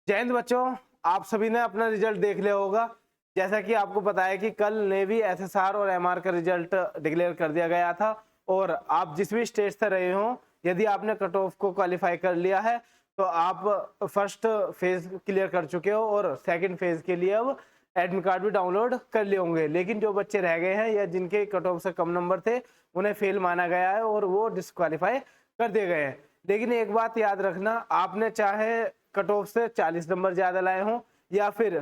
जय हिंद बच्चों, आप सभी ने अपना रिजल्ट देख लिया होगा। जैसा कि आपको पता है कि कल नेवी, एसएसआर और एमआर का रिजल्ट डिक्लेयर कर दिया गया था। और आप जिस भी स्टेट से रहे हो, यदि आपने कट ऑफ को क्वालिफाई कर लिया है तो आप फर्स्ट फेज क्लियर कर चुके हो और सेकंड फेज के लिए अब एडमिट कार्ड भी डाउनलोड कर लिए होंगे। लेकिन जो बच्चे रह गए हैं या जिनके कट ऑफ से कम नंबर थे, उन्हें फेल माना गया है और वो डिस्क्वालीफाई कर दिए गए हैं। लेकिन एक बात याद रखना, आपने चाहे कट ऑफ से 40 नंबर ज्यादा लाए हों या फिर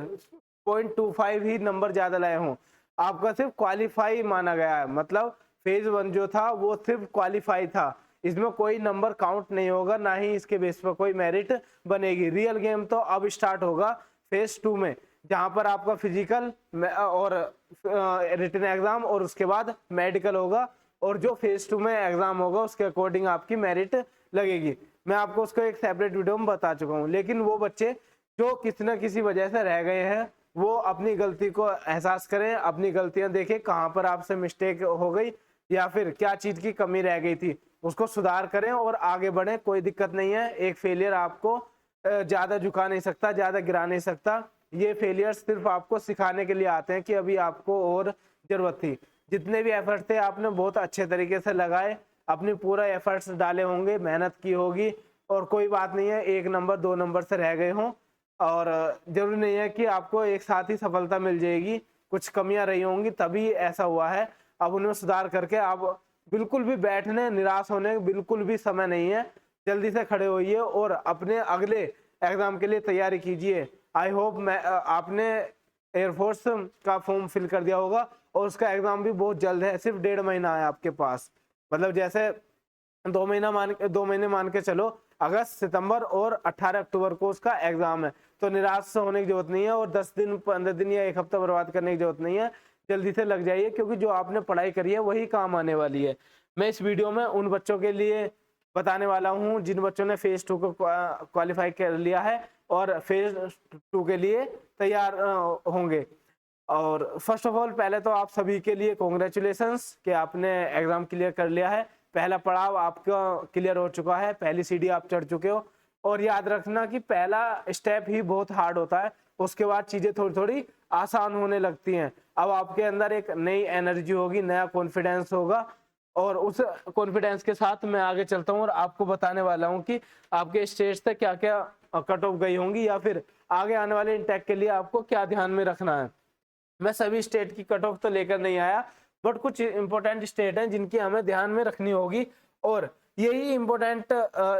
0.25 ही नंबर ज्यादा लाए हों, आपका सिर्फ क्वालिफाई माना गया है। मतलब फेज 1 जो था वो सिर्फ क्वालिफाई था, इसमें कोई नंबर काउंट नहीं होगा, ना ही इसके बेस पर कोई मेरिट बनेगी। रियल गेम तो अब स्टार्ट होगा फेज 2 में, जहां पर आपका फिजिकल और रिटन एग्जाम और उसके बाद मेडिकल होगा। और जो फेज 2 में एग्जाम होगा उसके अकॉर्डिंग आपकी मेरिट लगेगी। मैं आपको उसको एक सेपरेट वीडियो में बता चुका हूँ। लेकिन वो बच्चे जो किसी न किसी वजह से रह गए हैं, वो अपनी गलती को एहसास करें, अपनी गलतियां देखें, कहाँ पर आपसे मिस्टेक हो गई या फिर क्या चीज की कमी रह गई थी, उसको सुधार करें और आगे बढ़ें। कोई दिक्कत नहीं है, एक फेलियर आपको ज्यादा झुका नहीं सकता, ज्यादा गिरा नहीं सकता। ये फेलियर सिर्फ आपको सिखाने के लिए आते हैं कि अभी आपको और जरूरत थी। जितने भी एफर्ट थे आपने बहुत अच्छे तरीके से लगाए, अपनी पूरा एफर्ट्स डाले होंगे, मेहनत की होगी। और कोई बात नहीं है, 1 नंबर 2 नंबर से रह गए हों, और जरूरी नहीं है कि आपको एक साथ ही सफलता मिल जाएगी। कुछ कमियां रही होंगी तभी ऐसा हुआ है। अब उनमें सुधार करके आप बिल्कुल भी बैठने, निराश होने बिल्कुल भी समय नहीं है। जल्दी से खड़े होइए और अपने अगले एग्जाम के लिए तैयारी कीजिए। आई होप आपने एयरफोर्स का फॉर्म फिल कर दिया होगा और उसका एग्जाम भी बहुत जल्द है, सिर्फ 1.5 महीना है आपके पास। मतलब जैसे 2 महीने मान के चलो, अगस्त, सितंबर और 18 अक्टूबर को उसका एग्जाम है। तो निराश होने की जरूरत नहीं है और 10 दिन, 15 दिन या 1 हफ्ता बर्बाद करने की जरूरत नहीं है। जल्दी से लग जाइए, क्योंकि जो आपने पढ़ाई करी है वही काम आने वाली है। मैं इस वीडियो में उन बच्चों के लिए बताने वाला हूँ जिन बच्चों ने फेज 2 को क्वालिफाई कर लिया है और फेज 2 के लिए तैयार होंगे। और फर्स्ट ऑफ ऑल, पहले तो आप सभी के लिए कॉन्ग्रेचुलेशंस कि आपने एग्जाम क्लियर कर लिया है। पहला पड़ाव आपका क्लियर हो चुका है, पहली सीढ़ी आप चढ़ चुके हो। और याद रखना कि पहला स्टेप ही बहुत हार्ड होता है, उसके बाद चीजें थोड़ी थोड़ी आसान होने लगती हैं। अब आपके अंदर एक नई एनर्जी होगी, नया कॉन्फिडेंस होगा, और उस कॉन्फिडेंस के साथ मैं आगे चलता हूँ और आपको बताने वाला हूँ कि आपके स्टेज से क्या क्या कट ऑफ गई होंगी या फिर आगे आने वाले इंटेक के लिए आपको क्या ध्यान में रखना है। मैं सभी स्टेट की कट ऑफ तो लेकर नहीं आया, बट कुछ इंपॉर्टेंट स्टेट हैं जिनकी हमें ध्यान में रखनी होगी। और यही इंपॉर्टेंट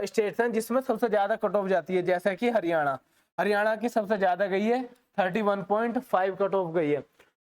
स्टेट्स हैं जिसमें सबसे ज्यादा कट ऑफ जाती है, जैसा कि हरियाणा। हरियाणा की सबसे ज्यादा गई है, 31.5 कट ऑफ गई है।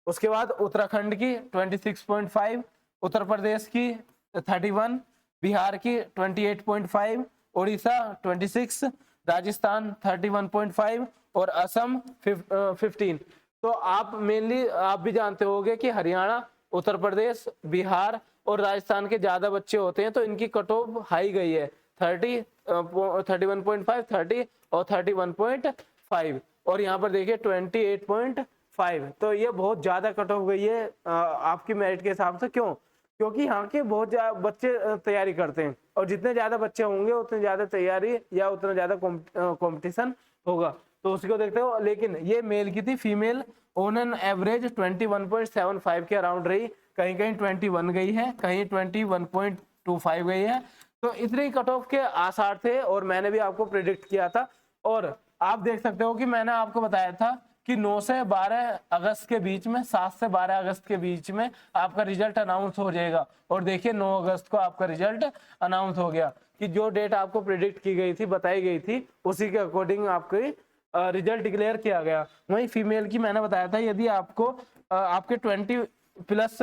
उसके बाद उत्तराखंड की 26.5, उत्तर प्रदेश की 31, बिहार की 28.5, उड़ीसा 26, राजस्थान 31.5 और असम 15। तो आप मेनली आप भी जानते होंगे कि हरियाणा, उत्तर प्रदेश, बिहार और राजस्थान के ज्यादा बच्चे होते हैं, तो इनकी कट ऑफ हाई गई है, 30, 31.5, 30 और 31.5। और यहाँ पर देखिए 28.5। तो ये बहुत ज्यादा कट ऑफ गई है आपकी मेरिट के हिसाब से। क्यों? क्योंकि यहाँ के बहुत ज्यादा बच्चे तैयारी करते हैं, और जितने ज्यादा बच्चे होंगे उतनी ज्यादा तैयारी या उतना ज्यादा कॉम्पिटिशन होगा। तो उसको देखते हो। लेकिन ये मेल की थी, फीमेल ऑन एन एवरेज 21.75 के अराउंड रही, कहीं कहीं 21 गई है, कहीं 21.25 गई है। तो इतने कट ऑफ के आसार थे और मैंने भी आपको प्रिडिक्ट किया था। और आप देख सकते हो कि मैंने आपको बताया था कि 9 से 12 अगस्त के बीच में, 7 से 12 अगस्त के बीच में आपका रिजल्ट अनाउंस हो जाएगा। और देखिए 9 अगस्त को आपका रिजल्ट अनाउंस हो गया कि जो डेट आपको प्रिडिक्ट की गई थी, बताई गई थी, उसी के अकॉर्डिंग आपकी रिजल्ट डिक्लेयर किया गया। वहीं फीमेल की मैंने बताया था, यदि आपको आपके 20+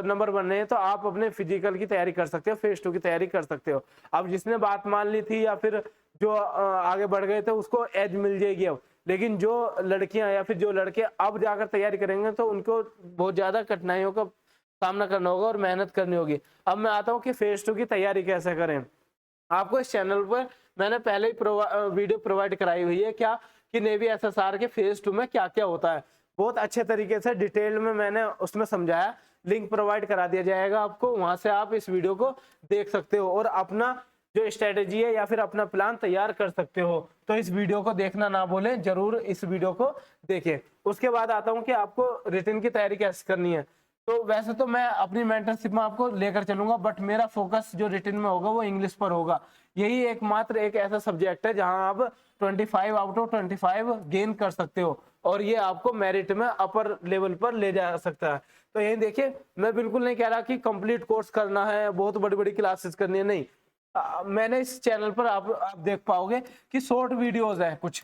नंबर बनने हैं तो आप अपने फिजिकल की तैयारी कर सकते हो, फेज 2 की तैयारी कर सकते हो। अब जिसने बात मान ली थी या फिर जो आगे बढ़ गए थे उसको एज मिल जाएगी अब। लेकिन जो लड़कियां या फिर जो लड़के अब जाकर तैयारी करेंगे तो उनको बहुत ज्यादा कठिनाइयों का सामना करना होगा और मेहनत करनी होगी। अब मैं आता हूँ कि फेज 2 की तैयारी कैसे करें। आपको इस चैनल पर मैंने पहले ही वीडियो प्रोवाइड कराई हुई है, क्या कि नेवी एसएसआर के फेज 2 में क्या क्या होता है। बहुत अच्छे तरीके से डिटेल में मैंने उसमें समझाया, लिंक प्रोवाइड करा दिया जाएगा आपको, वहां से आप इस वीडियो को देख सकते हो और अपना जो स्ट्रेटेजी है या फिर अपना प्लान तैयार कर सकते हो। तो इस वीडियो को देखना ना भूलें, जरूर इस वीडियो को देखें। उसके बाद आता हूं कि आपको रिटन की तैयारी कैसे करनी है। तो वैसे तो मैं अपनी मेंटरशिप में आपको लेकर चलूंगा, बट मेरा फोकस जो रिटन में होगा वो इंग्लिश पर होगा। यही एकमात्र एक ऐसा सब्जेक्ट है जहां आप 25 आउट ऑफ 25 गेन कर सकते हो और ये आपको मेरिट में अपर लेवल पर ले जा सकता है। तो यही देखिए, मैं बिल्कुल नहीं कह रहा कि कंप्लीट कोर्स करना है, बहुत बड़ी बड़ी क्लासेस करनी है, नहीं। मैंने इस चैनल पर आप देख पाओगे कि शॉर्ट वीडियोस है, कुछ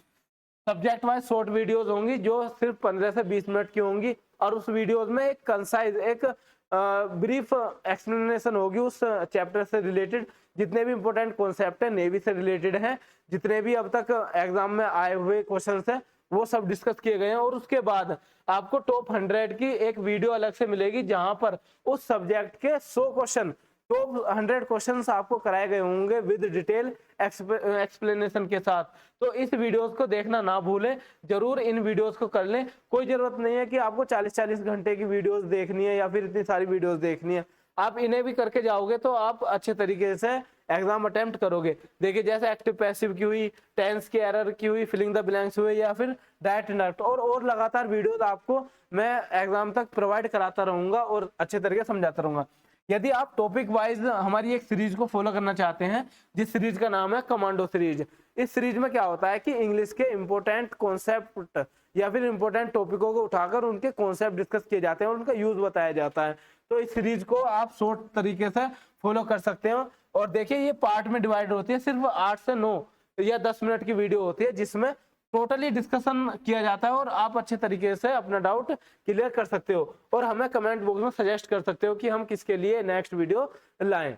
सब्जेक्ट वाइज शॉर्ट वीडियोस होंगी जो सिर्फ 15 से 20 मिनट की होंगी और उस वीडियोस में एक कंसाइज, एक ब्रीफ एक्सप्लेनेशन होगी उस चैप्टर से रिलेटेड। जितने भी इंपॉर्टेंट कॉन्सेप्ट है नेवी से रिलेटेड हैं, जितने भी अब तक एग्जाम में आए हुए क्वेश्चंस हैं वो सब डिस्कस किए गए हैं। और उसके बाद आपको टॉप 100 की एक वीडियो अलग से मिलेगी जहां पर उस सब्जेक्ट के 100 क्वेश्चन, टॉप 100 क्वेश्चंस आपको कराए गए होंगे विद डिटेल एक्सप्लेनेशन के साथ। तो इस वीडियोस को देखना ना भूलें, जरूर इन वीडियोस को कर लें। कोई जरूरत नहीं है कि आपको 40-40 घंटे की वीडियोस देखनी है या फिर इतनी सारी वीडियोस देखनी है। आप इन्हें भी करके जाओगे तो आप अच्छे तरीके से एग्जाम अटेम्प्ट करोगे। देखिए जैसे एक्टिव पैसिव की हुई, टेंस की एरर की हुई, फिलिंग द ब्लैंक्स हुए या फिर डायरेक्ट इंडायरेक्ट, और लगातार वीडियोस आपको मैं एग्जाम तक प्रोवाइड कराता रहूंगा और अच्छे तरीके से समझाता रहूंगा। यदि आप टॉपिक वाइज हमारी एक सीरीज को फॉलो करना चाहते हैं, जिस सीरीज का नाम है कमांडो सीरीज, इस सीरीज में क्या होता है कि इंग्लिश के इंपॉर्टेंट कॉन्सेप्ट या फिर इंपॉर्टेंट टॉपिकों को उठाकर उनके कॉन्सेप्ट डिस्कस किए जाते हैं और उनका यूज बताया जाता है। तो इस सीरीज को आप शॉर्ट तरीके से फॉलो कर सकते हो। और देखिए ये पार्ट में डिवाइड होती है, सिर्फ 8 से 9 या 10 मिनट की वीडियो होती है जिसमें टोटली डिस्कशन किया जाता है और आप अच्छे तरीके से अपना डाउट क्लियर कर सकते हो और हमें कमेंट बॉक्स में सजेस्ट कर सकते हो कि हम किसके लिए नेक्स्ट वीडियो लाएं।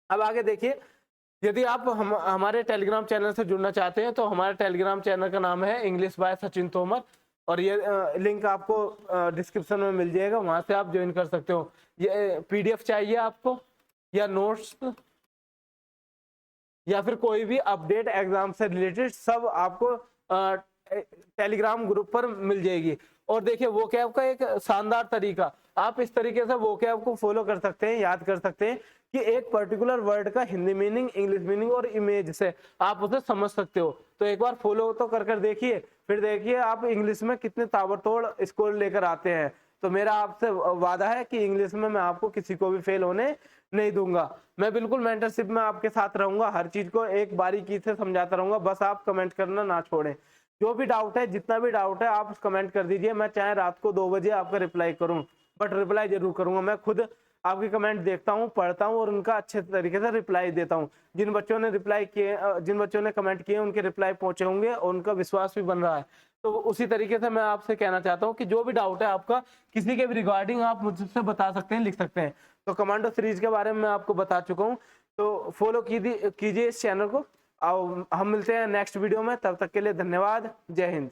अब आगे देखिए, यदि आप हमारे टेलीग्राम चैनल से जुड़ना चाहते हैं तो हमारे टेलीग्राम चैनल का नाम है इंग्लिश बाय सचिन तोमर और ये लिंक आपको डिस्क्रिप्शन में मिल जाएगा, वहां से आप ज्वाइन कर सकते हो। ये पीडीएफ चाहिए आपको या नोट्स या फिर कोई भी अपडेट एग्जाम से रिलेटेड, सब आपको टेलीग्राम ग्रुप पर मिल जाएगी। और देखिए वोकैब का एक शानदार तरीका, आप इस तरीके से वोकैब को फॉलो कर सकते हैं, याद कर सकते हैं कि एक पर्टिकुलर वर्ड का हिंदी मीनिंग, इंग्लिश मीनिंग और इमेज से आप उसे समझ सकते हो। तो एक बार फॉलो तो कर देखिए, फिर देखिए आप इंग्लिश में कितने ताबड़तोड़ स्कोर लेकर आते हैं। तो मेरा आपसे वादा है कि इंग्लिश में मैं आपको किसी को भी फेल होने नहीं दूंगा। मैं बिल्कुल मेंटरशिप में आपके साथ रहूंगा, हर चीज को एक बारीकी से समझाता रहूंगा, बस आप कमेंट करना ना छोड़ें। जो भी डाउट है, जितना भी डाउट है आप कमेंट कर दीजिए, मैं चाहे रात को 2 बजे आपका रिप्लाई करूं, बट रिप्लाई जरूर करूंगा। मैं खुद आपके कमेंट देखता हूं, पढ़ता हूं और उनका अच्छे तरीके से रिप्लाई देता हूं। जिन बच्चों ने रिप्लाई किए, जिन बच्चों ने कमेंट किए उनके रिप्लाई पहुंचे होंगे और उनका विश्वास भी बन रहा है। तो उसी तरीके से मैं आपसे कहना चाहता हूं कि जो भी डाउट है आपका किसी के भी रिगार्डिंग, आप मुझसे बता सकते हैं, लिख सकते हैं। तो कमांडो सीरीज के बारे में मैं आपको बता चुका हूँ, तो फॉलो कीजिए इस चैनल को। हम मिलते हैं नेक्स्ट वीडियो में, तब तक के लिए धन्यवाद। जय हिंद।